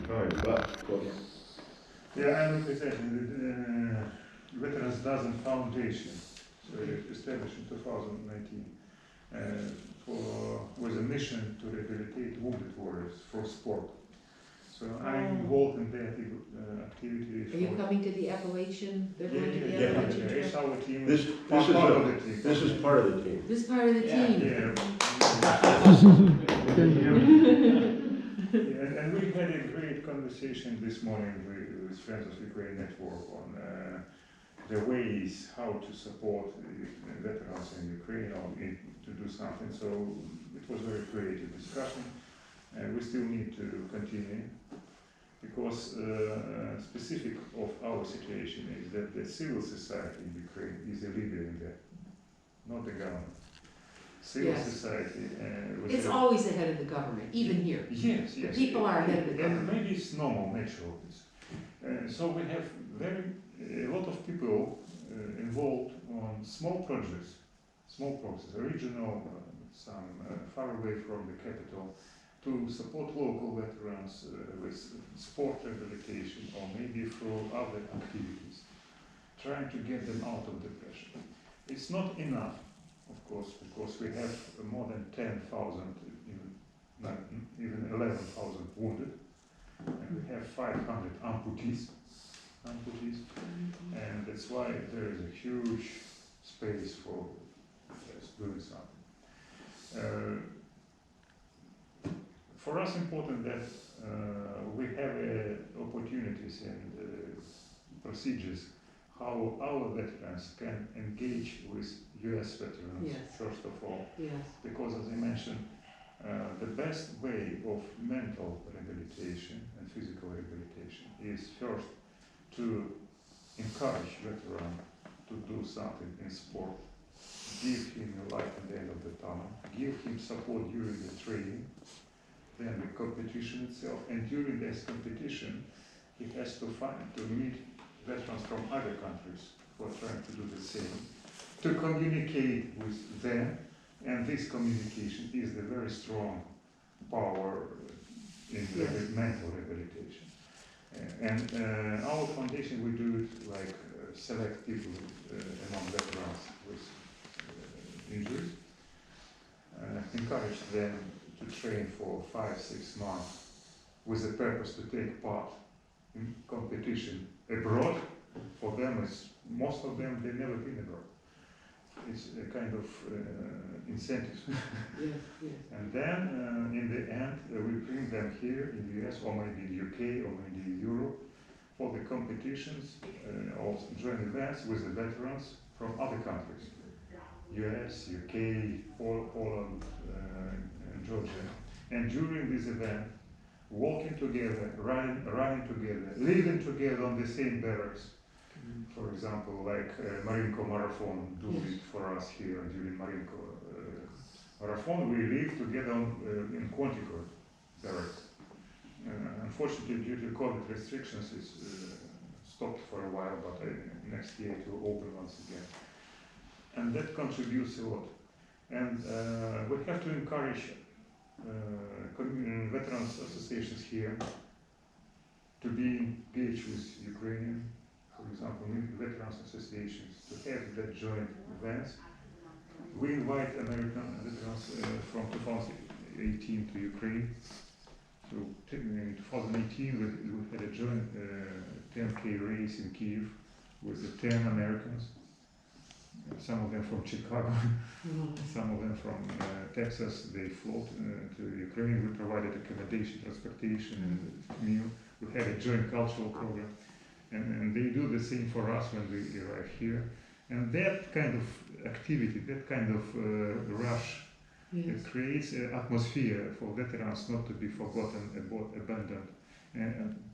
Right, but of course. Yeah, I'm representing the Veterans Dozen Foundation, so it established in 2019 with a mission to rehabilitate wounded warriors for sport. So I'm involved in that activity. Are you coming to the Appalachian? They're going to the yeah, Appalachian It's Trail? our team. This part is of the team. this is part of the team. This part of the team? Yeah, and we had a great conversation this morning with Friends of Ukraine Network on the ways how to support veterans in Ukraine or to do something. So it was a very creative discussion, and we still need to continue because specific of our situation is that the civil society in Ukraine is a leader in that, not the government. Civil Yes. society. It's always ahead of the government, even here. Yes, The yes. people are ahead of the Yeah, government. maybe it's normal, natural. So we have a lot of people involved on small projects, regional, some far away from the capital, to support local veterans with sport rehabilitation or maybe through other activities, trying to get them out of depression. It's not enough, of course, because we have more than 10,000, even 11,000 wounded, and we have 500 amputees, and that's why there is a huge space for doing something. For us, important that we have opportunities and procedures how our veterans can engage with U.S. veterans, Yes. first of all. Yes. Because, as I mentioned, the best way of mental rehabilitation and physical rehabilitation is first to encourage veteran to do something in sport, give him a light at the end of the tunnel, give him support during the training, then the competition itself, and during this competition he has to meet veterans from other countries who are trying to do the same, to communicate with them, and this communication is the very strong power in mental rehabilitation. And our foundation, we do it like select people among veterans with injuries, encourage them to train for 5-6 months with the purpose to take part in competition abroad. For them, most of them, they've never been abroad. It's a kind of incentive. Yes, yes. And then, in the end, we bring them here in the US or maybe the UK or maybe Europe for the competitions or joint events with the veterans from other countries. US, UK, Poland, and Georgia. And during this event, walking together, running together, living together on the same barracks. For example, like Marine Corps Marathon do it for us here during Marine Corps Marathon. We live together in Quantico barracks. Unfortunately, due to COVID restrictions, it's stopped for a while, but next year it will open once again. And that contributes a lot. And we have to encourage veterans associations here to be engaged with Ukrainian, for example, veterans associations, to have that joint events. We invite American veterans from 2018 to Ukraine. So in 2018 we had a joint 10K race in Kyiv with the 10 Americans. Some of them from Chicago, some of them from Texas. They flew to Ukraine. We provided accommodation, transportation, and meal. We had a joint cultural program, and they do the same for us when we arrive here. And that kind of activity, that kind of rush, it creates an atmosphere for veterans not to be forgotten, abandoned.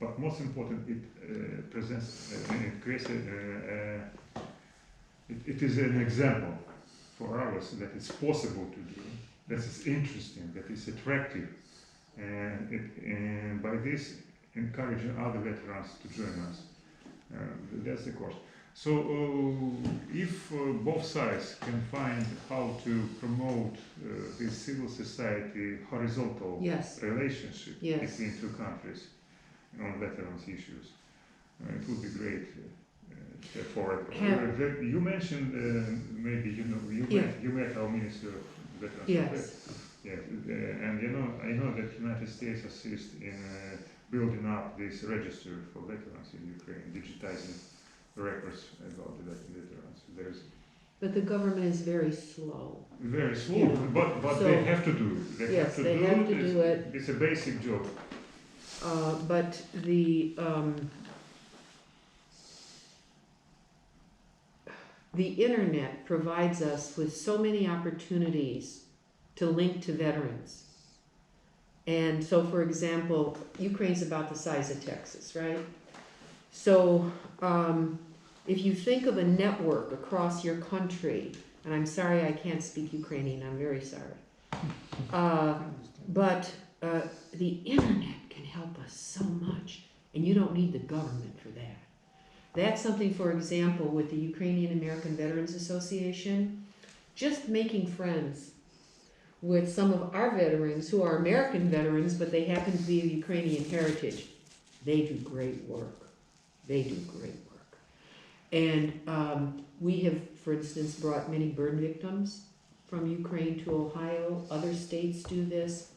But most important, it presents, it creates it is an example for others that it's possible to do, that is interesting, that is attractive, and by this encouraging other veterans to join us. That's the course. So if both sides can find how to promote this civil society horizontal relationship between two countries, on veterans issues. It would be great for it. Have- You mentioned maybe you met our Minister of Veterans Yes. Affairs. Yes, and I know that United States assists in building up this register for veterans in Ukraine, digitizing records about the veterans. There's But the government is very slow. very slow, Yeah. but So- they have to do it. They Yes, have to they do have it. to do it. It's a basic job. But the internet provides us with so many opportunities to link to veterans. And so, for example, Ukraine's about the size of Texas, right? So, if you think of a network across your country, and I'm sorry I can't speak Ukrainian, I'm very sorry. But the internet can help us so much, and you don't need the government for that. That's something, for example, with the Ukrainian American Veterans Association, just making friends with some of our veterans who are American veterans, but they happen to be of Ukrainian heritage. They do great work. They do great work. And we have, for instance, brought many burn victims from Ukraine to Ohio. Other states do this.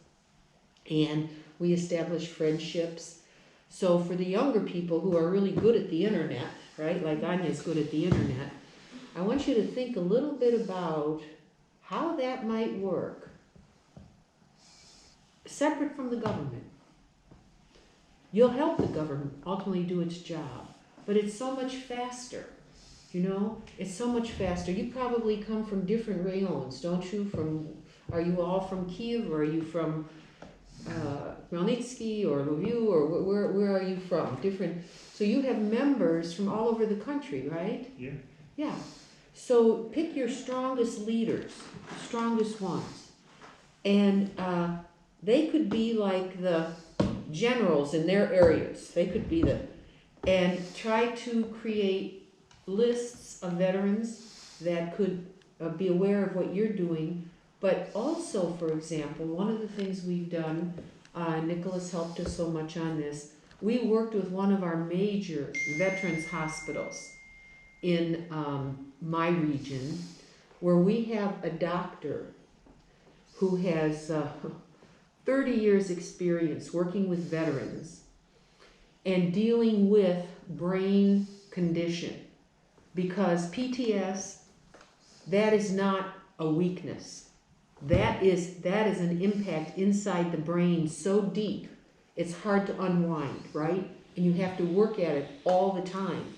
And we establish friendships. So for the younger people who are really good at the internet, right, like Anya's good at the internet, I want you to think a little bit about how that might work, separate from the government. You'll help the government ultimately do its job, but it's so much faster, it's so much faster. You probably come from different rayons, don't you? Are you all from Kiev, or are you from Khmelnytsky or Lviv, or where are you from? Different. So you have members from all over the country, right? Yeah. Yeah. So pick your strongest leaders, the strongest ones, and they could be like the generals in their areas. They could be and try to create lists of veterans that could be aware of what you're doing. But also, for example, one of the things we've done, Nicholas helped us so much on this, we worked with one of our major veterans hospitals in my region, where we have a doctor who has 30 years experience working with veterans and dealing with brain condition. Because PTS, that is not a weakness. That is an impact inside the brain so deep, it's hard to unwind, right? And you have to work at it all the time.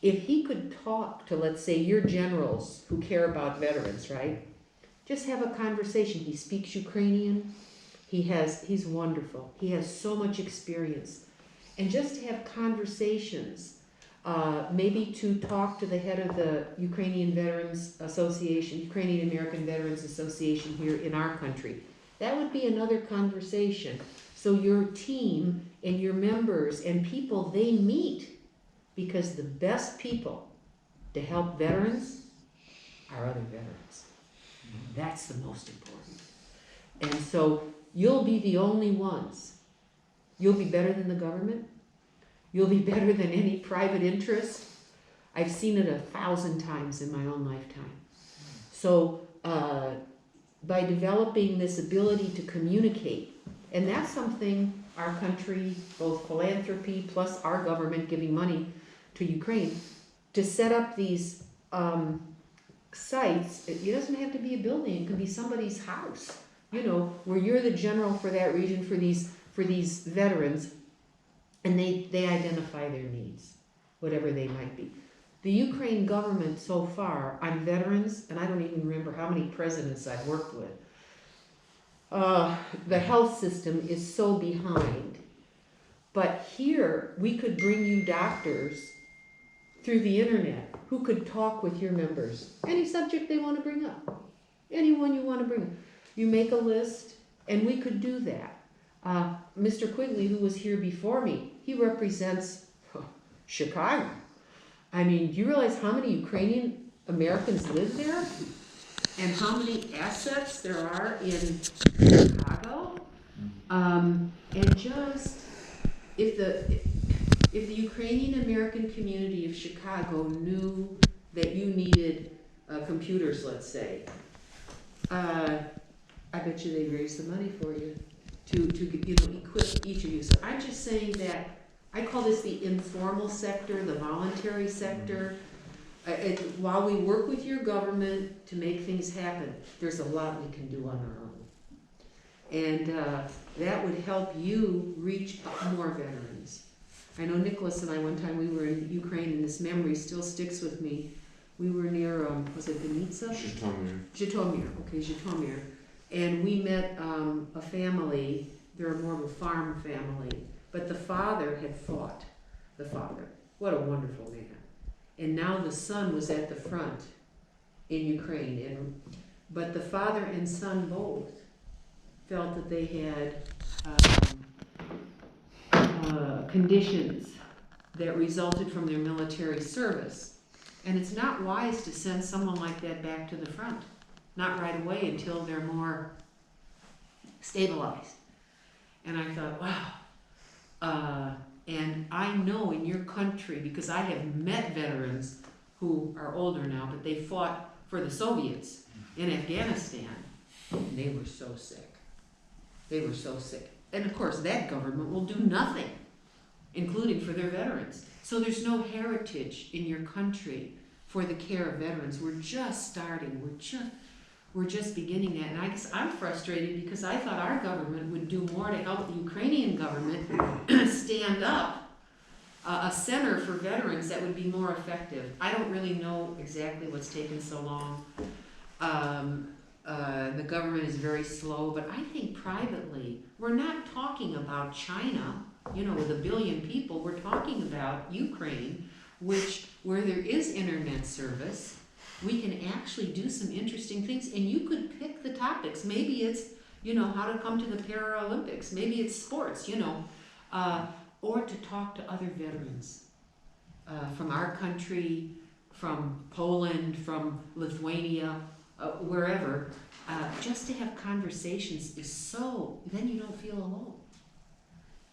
If he could talk to, let's say, your generals who care about veterans, right? Just have a conversation. He speaks Ukrainian. He's wonderful. He has so much experience. And just to have conversations, maybe to talk to the head of the Ukrainian Veterans Association, Ukrainian American Veterans Association here in our country. That would be another conversation. So your team and your members and people, they meet, because the best people to help veterans are other veterans. That's the most important. And so you'll be the only ones. You'll be better than the government. You'll be better than any private interest. I've seen it 1,000 times in my own lifetime. So by developing this ability to communicate, and that's something our country, both philanthropy plus our government giving money to Ukraine, to set up these sites. It doesn't have to be a building. It could be somebody's house, where you're the general for that region for these veterans, and they identify their needs, whatever they might be. The Ukraine government so far on veterans, and I don't even remember how many presidents I've worked with, the health system is so behind. But here, we could bring you doctors through the internet who could talk with your members. Any subject they want to bring up. Anyone you want to bring up. You make a list, and we could do that. Mr. Quigley, who was here before me, he represents Chicago. I mean, do you realize how many Ukrainian Americans live there? And how many assets there are in Chicago? And just if the Ukrainian American community of Chicago knew that you needed computers, let's say, I bet you they'd raise the money for you to equip each of you. So I'm just saying that I call this the informal sector, the voluntary sector. While we work with your government to make things happen, there's a lot we can do on our own. And that would help you reach more veterans. I know Nicholas and I, one time we were in Ukraine, and this memory still sticks with me. We were near, was it Vinnytsia? Zhytomyr, okay, Zhytomyr. And we met a family, they're more of a farm family, but the father had fought, the father. What a wonderful man. And now the son was at the front in Ukraine. But the father and son both felt that they had conditions that resulted from their military service. And it's not wise to send someone like that back to the front. Not right away until they're more stabilized. And I thought, wow. And I know in your country, because I have met veterans who are older now, but they fought for the Soviets in Afghanistan, and they were so sick. They were so sick. And of course, that government will do nothing, including for their veterans. So there's no heritage in your country for the care of veterans. We're just starting. We're just beginning that. And I guess I'm frustrated because I thought our government would do more to help the Ukrainian government stand up a center for veterans that would be more effective. I don't really know exactly what's taken so long. The government is very slow, but I think privately, we're not talking about China, with 1 billion people. We're talking about Ukraine, where there is internet service, we can actually do some interesting things, and you could pick the topics. Maybe it's, how to come to the Paralympics. Maybe it's sports, or to talk to other veterans from our country, from Poland, from Lithuania, wherever. Just to have conversations is then you don't feel alone.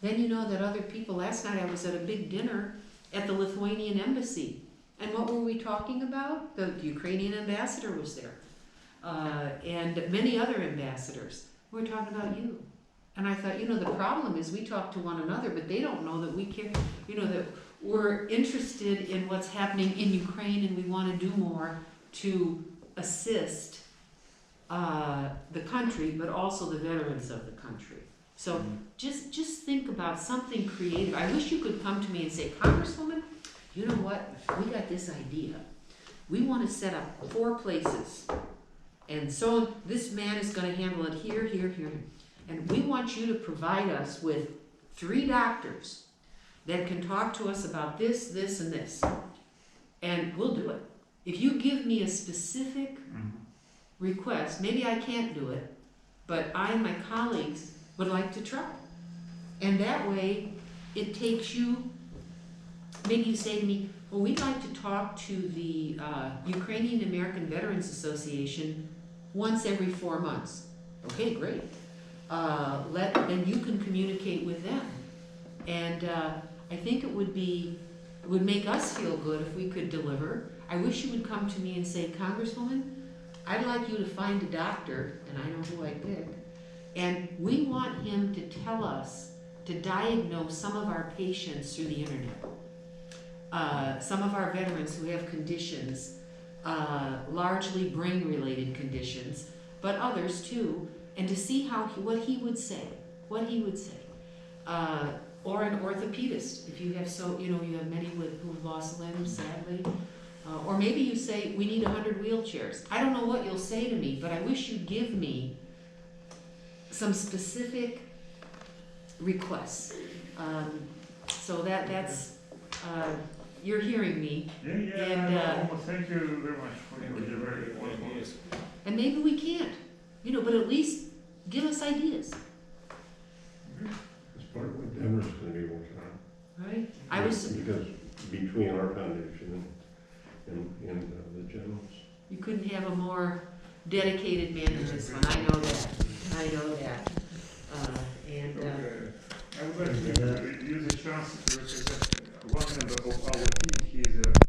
Then you know that other people. Last night I was at a big dinner at the Lithuanian embassy. And what were we talking about? The Ukrainian ambassador was there. And many other ambassadors. We were talking about you. And I thought, the problem is we talk to one another, but they don't know that we care, that we're interested in what's happening in Ukraine, and we want to do more to assist the country, but also the veterans of the country. So just think about something creative. I wish you could come to me and say, Congresswoman, you know what? We got this idea. We want to set up 4 places. And so this man is going to handle it here, here, here. And we want you to provide us with 3 doctors that can talk to us about this, this, and this. And we'll do it. If you give me a specific request, maybe I can't do it, but I and my colleagues would like to try. And that way, it takes you. Maybe you say to me, well, we'd like to talk to the Ukrainian American Veterans Association once every 4 months. Okay, great. Then you can communicate with them. And I think it would make us feel good if we could deliver. I wish you would come to me and say, Congresswoman, I'd like you to find a doctor, and I know who I pick, and we want him to tell us, to diagnose some of our patients through the internet. Some of our veterans who have conditions, largely brain-related conditions, but others too, and to see what he would say, or an orthopedist, if you have you have many who've lost limbs, sadly, or maybe you say we need 100 wheelchairs. I don't know what you'll say to me, but I wish you'd give me some specific requests. So that's. You're hearing me. And thank you very much for your very wonderful. And maybe we can't, but at least give us ideas. That's part of what Denver's going to be working on. Right? Because between our foundation and the generals. You couldn't have a more dedicated man than this one. I know that. I would like to use the chance to represent one member of our team. He is a